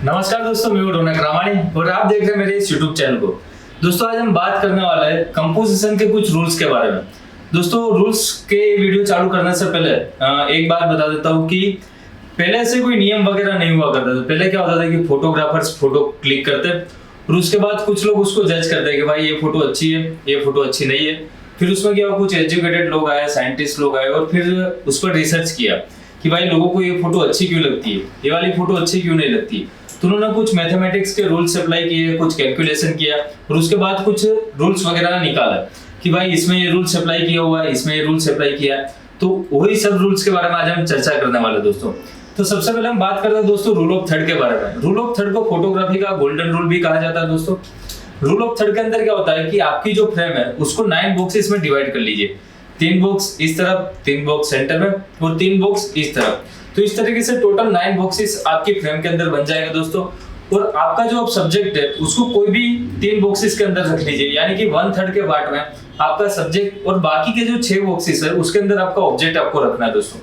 नमस्कार दोस्तों, मैं हूं रौनक रामानी और आप देख रहे हैं मेरे इस यूट्यूब चैनल को। दोस्तों आज हम बात करने वाला है कंपोजिशन के कुछ रूल्स के बारे में। दोस्तों रूल्स के वीडियो चालू करने से पहले एक बात बता देता हूँ कि पहले से कोई नियम वगैरह नहीं हुआ करता था। पहले क्या होता था कि फोटोग्राफर्स फोटो क्लिक करते और उसके बाद कुछ लोग उसको जज करते हैं कि भाई ये फोटो अच्छी है, ये फोटो अच्छी नहीं है। फिर उसमें क्या हुआ, कुछ एजुकेटेड लोग आए, साइंटिस्ट लोग आए और फिर उस पर रिसर्च किया कि भाई लोगों को ये फोटो अच्छी क्यों लगती है, ये वाली फोटो अच्छी क्यों नहीं लगती। तो उन्होंने कुछ मैथमेटिक्स के रूल्स अप्लाई किए, कुछ कैलकुलेशन किया और उसके बाद कुछ रूल्स वगैरह निकाला कि भाई इसमें ये रूल्स अप्लाई किया हुआ है, इसमें ये रूल्स अप्लाई किया है। तो वही सब रूल्स के बारे में आज हम चर्चा करने वाले दोस्तों। तो सबसे पहले हम बात करते हैं दोस्तों रूल ऑफ थर्ड के बारे में। रूल ऑफ थर्ड को फोटोग्राफी का गोल्डन रूल भी कहा जाता है दोस्तों। रूल ऑफ थर्ड के अंदर क्या होता है कि आपकी जो फ्रेम है उसको 9 बॉक्सेस में डिवाइड कर लीजिए। 3 बॉक्स इस तरफ, 3 बॉक्स सेंटर में और 3 बॉक्स इस तरफ। तो इस तरीके से टोटल 9 बॉक्सेस आपकी फ्रेम के अंदर बन जाएगा दोस्तों। और आपका जो अब सब्जेक्ट है उसको कोई भी 3 बॉक्सेस के अंदर रख लीजिए, यानी कि 1/3 के पार्ट में आपका सब्जेक्ट और बाकी के जो 6 बॉक्सेस है उसके अंदर आपका ऑब्जेक्ट आपको रखना है दोस्तों।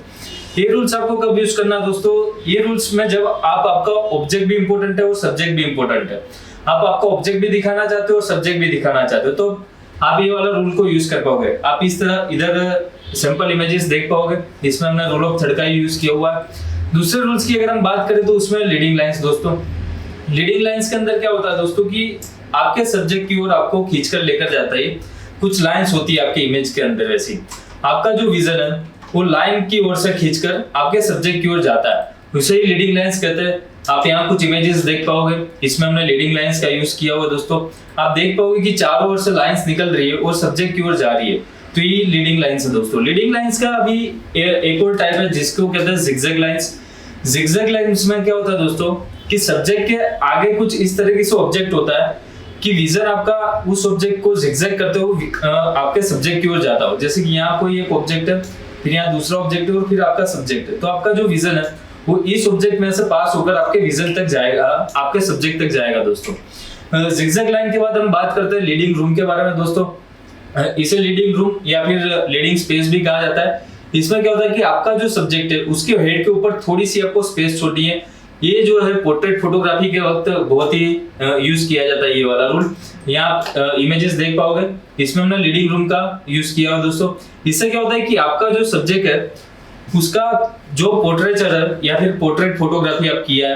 ये रूल्स आपको कब यूज करना है दोस्तों? ये रूल्स में जब आपका ऑब्जेक्ट भी इंपॉर्टेंट है और सब्जेक्ट भी इंपॉर्टेंट है। आप आपका ऑब्जेक्ट भी दिखाना चाहते हो और सब्जेक्ट भी दिखाना चाहते हो, तो आप ये वाला रूल को यूज कर पाओगे। आप इस तरह इधर सैंपल इमेजेस देख पाओगे, इसमें हमने रूल ऑफ थर्ड का ही यूज किया हुआ है। दूसरे रूल्स की अगर हम बात करें तो उसमें लीडिंग लाइंस दोस्तों। लीडिंग लाइंस के अंदर क्या होता है दोस्तों कि आपके सब्जेक्ट की ओर आपको खींचकर लेकर जाता है। कुछ लाइंस होती है आपके इमेज के अंदर, वैसी आपका जो विजन है वो लाइन की ओर से खींचकर आपके सब्जेक्ट की ओर जाता है, उसे ही लीडिंग लाइंस कहते हैं। आप यहाँ कुछ इमेजेस देख पाओगे, इसमें हमने लीडिंग लाइंस का यूज किया हुआ दोस्तों। आप देख पाओगे कि चारों ओर से लाइंस निकल रही है और सब्जेक्ट की ओर जा रही है, तो ये लीडिंग लाइंस है दोस्तों। लीडिंग लाइंस का अभी एक और टाइप है जिसको कहते हैं जिगजैग लाइंस। जिगजैग लाइंस में क्या होता है दोस्तों कि सब्जेक्ट के आगे कुछ इस तरीके से ऑब्जेक्ट होता है कि विजन आपका उस ऑब्जेक्ट को जिगजैग करते हुए आपके सब्जेक्ट की ओर जाता हो। जैसे कि यहाँ कोई एक ऑब्जेक्ट है, फिर यहाँ दूसरा ऑब्जेक्ट है और फिर आपका सब्जेक्ट है, तो आपका जो विजन है वो इस ऑब्जेक्ट में से पास होकर आपके विजन तक जाएगा, आपके सब्जेक्ट तक जाएगा दोस्तों। जिगजैग लाइन के बाद हम बात करते हैं लीडिंग रूम के बारे में दोस्तों। इसे लीडिंग रूम या फिर लीडिंग स्पेस भी कहा जाता है। इसमें क्या होता है कि आपका जो सब्जेक्ट है उसके हेड के ऊपर थोड़ी सी आपको स्पेस छोड़नी है। ये जो है पोर्ट्रेट फोटोग्राफी के वक्त बहुत ही यूज किया जाता है ये वाला रूल। यहाँ आप इमेजेस देख पाओगे, इसमें हमने लीडिंग रूम का यूज किया है दोस्तों। इससे क्या होता है कि आपका जो सब्जेक्ट है उसका जो पोर्ट्रेचर है या फिर पोर्ट्रेट फोटोग्राफी आप किया है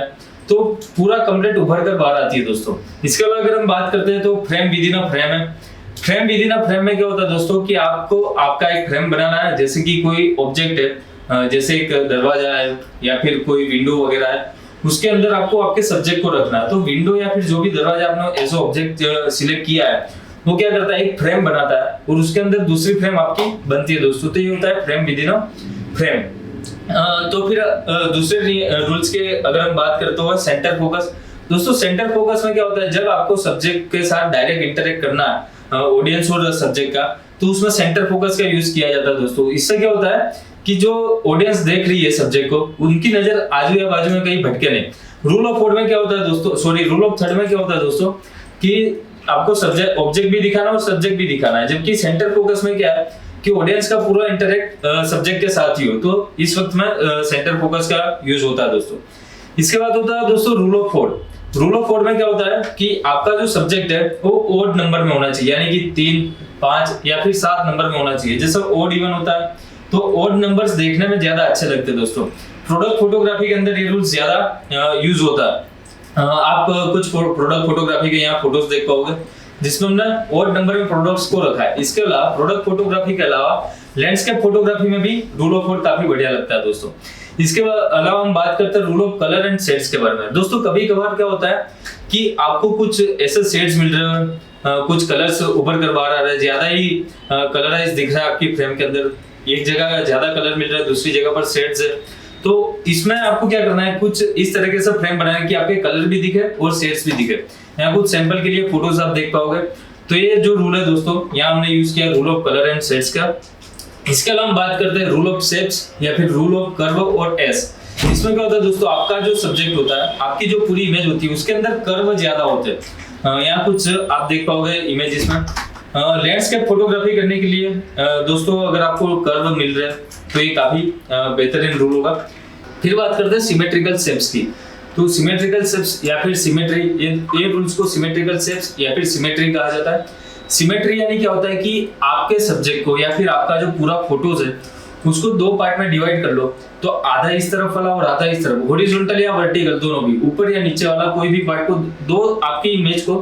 तो पूरा कंप्लीट उभर कर बाहर आती है दोस्तों। इसके अलावा अगर हम बात करते हैं तो frame within a frame है। Frame within a frame में क्या होता है दोस्तों कि आपको आपका एक फ्रेम बनाना है। जैसे कि कोई ऑब्जेक्ट है, जैसे एक दरवाजा है या फिर कोई विंडो वगैरह है, उसके अंदर आपको आपके सब्जेक्ट को रखना है। तो विंडो या फिर जो भी दरवाजा आपने एज ऑब्जेक्ट सिलेक्ट किया है वो क्या करता है, एक फ्रेम बनाता है और उसके अंदर दूसरी फ्रेम आपकी बनती है दोस्तों। तो ये होता है frame within a frame. तो फिर दूसरे रूल्स के अगर हम बात करते हो सेंटर फोकस दोस्तों। सेंटर फोकस में क्या होता है, जब आपको सब्जेक्ट के साथ डायरेक्ट इंटरेक्ट करना है ऑडियंस और सब्जेक्ट का, तो उसमें सेंटर फोकस का यूज किया जाता है दोस्तों। इससे क्या होता है कि जो ऑडियंस देख रही है सब्जेक्ट को, उनकी नजर आजू या बाजू में कहीं भटके नहीं। रूल ऑफ फोर्थ में क्या होता है दोस्तों, सॉरी रूल ऑफ थर्ड में क्या होता है दोस्तों कि आपको सब्जेक्ट ऑब्जेक्ट भी दिखाना और सब्जेक्ट भी दिखाना है। जबकि सेंटर फोकस में क्या है कि ऑडियंस का पूरा इंटरेक्ट सब्जेक्ट के साथ ही हो, तो इस वक्त में सेंटर फोकस का यूज होता है दोस्तों। इसके बाद होता है दोस्तों rule of fourth. Rule of fourth में क्या होता है कि आपका जो सब्जेक्ट है वो ओड नंबर में होना चाहिए, यानी कि 3, 5 या फिर 7 नंबर में होना चाहिए। जैसे ओड इवन होता है तो ओड नंबर्स देखने में ज्यादा अच्छे लगते हैं दोस्तों। प्रोडक्ट फोटोग्राफी के अंदर ये रूल्स ज्यादा यूज होता है। आप कुछ प्रोडक्ट फोटोग्राफी के यहाँ फोटोज देख पाओगे जिसमें हमने ओड नंबर में प्रोडक्ट्स को रखा है। इसके अलावा प्रोडक्ट फोटोग्राफी के अलावा लैंडस्केप फोटोग्राफी में भी रूल ऑफ फोर्थ काफी बढ़िया लगता है दोस्तों। इसके अलावा हम बात करते हैं rule of colour and shades के बारे में दोस्तों। कभी कभार क्या होता है कि आपको कुछ ऐसे शेड्स मिल रहे हैं, कुछ कलर्स उभर कर बाहर आ रहे हैं, ज्यादा ही कलराइज दिख रहा है आपकी फ्रेम के अंदर, एक जगह ज्यादा कलर मिल रहा है, दूसरी जगह पर शेड्स है। तो इसमें आपको क्या करना है, कुछ इस तरीके से फ्रेम बनाना है कि आपके कलर भी दिखे और शेड्स भी दिखे। यहाँ कुछ सैंपल के लिए फोटोज आप देख पाओगे। तो ये जो रूल है दोस्तों, यहाँ हमने यूज किया rule of colour and shades का। इसके अलावा हम बात करते हैं रूल ऑफ शेप्स या फिर रूल ऑफ कर्व और एस। इसमें क्या होता है दोस्तों, आपका जो सब्जेक्ट होता है, आपकी जो पूरी इमेज होती है उसके अंदर कर्व ज्यादा होते हैं। यहाँ कुछ आप देख पाओगे इमेजेस में। लैंडस्केप फोटोग्राफी करने के लिए दोस्तों अगर आपको कर्व मिल रहे हैं तो ये काफी बेहतरीन रूल होगा। फिर बात करते हैं सिमेट्रिकल शेप्स की। तो सिमेट्रिकल शेप्स या फिर सिमेट्री, ये रूल्स को सिमेट्रिकल शेप्स या फिर सिमेट्री कहा जाता है। सिमेट्री यानी क्या होता है कि आपके सब्जेक्ट को या फिर आपका जो पूरा फोटोज है उसको दो पार्ट में डिवाइड कर लो, तो आधा इस तरफ वाला और आधा इस तरफ, हॉरिजॉन्टल या वर्टिकल दोनों भी, ऊपर या नीचे वाला कोई भी पार्ट को, दो आपकी इमेज को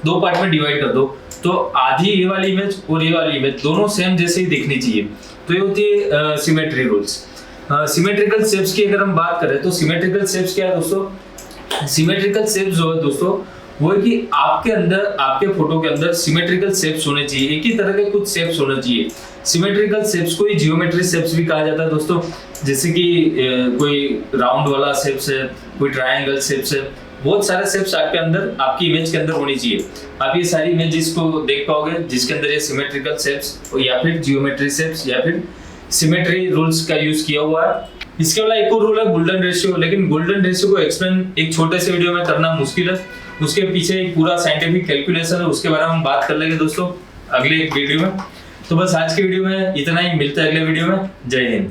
दो पार्ट में डिवाइड कर दो, तो आधी ये वाली इमेज और ये वाली इमेज दोनों सेम जैसे ही दिखनी चाहिए। तो ये होती है सिमेट्री रूल्स। सिमेट्रिकल शेप्स की अगर हम बात करें तो सिमेट्रिकल शेप्स क्या है दोस्तों? सिमेट्रिकल शेप्स जो है दोस्तों वो है कि आपके अंदर, आपके फोटो के अंदर सिमेट्रिकल शेप्स होने चाहिए, एक ही तरह के कुछ शेप्स होने चाहिए। सिमेट्रिकल शेप्स को ही जियोमेट्री शेप्स भी कहा जाता है दोस्तों, जैसे कि कोई राउंड वाला शेप्स है, कोई ट्रायंगल शेप्स है, बहुत सारे शेप्स आपके अंदर, आपकी इमेज के अंदर होनी चाहिए। आप ये सारी इमेजेस को देख पाओगे जिसके अंदर ये सिमेट्रिकल शेप्स या फिर जियोमेट्री शेप्स या फिर सिमेट्री रूल्स का यूज किया हुआ है। इसके अलावा एक और रूल है गोल्डन रेशियो, लेकिन गोल्डन रेशियो को एक्सप्लेन एक छोटे से वीडियो में करना मुश्किल है, उसके पीछे एक पूरा साइंटिफिक कैलकुलेशन है, उसके बारे में हम बात कर लेंगे दोस्तों अगले एक वीडियो में। तो बस आज के वीडियो में इतना ही, मिलते हैं अगले वीडियो में। जय हिंद।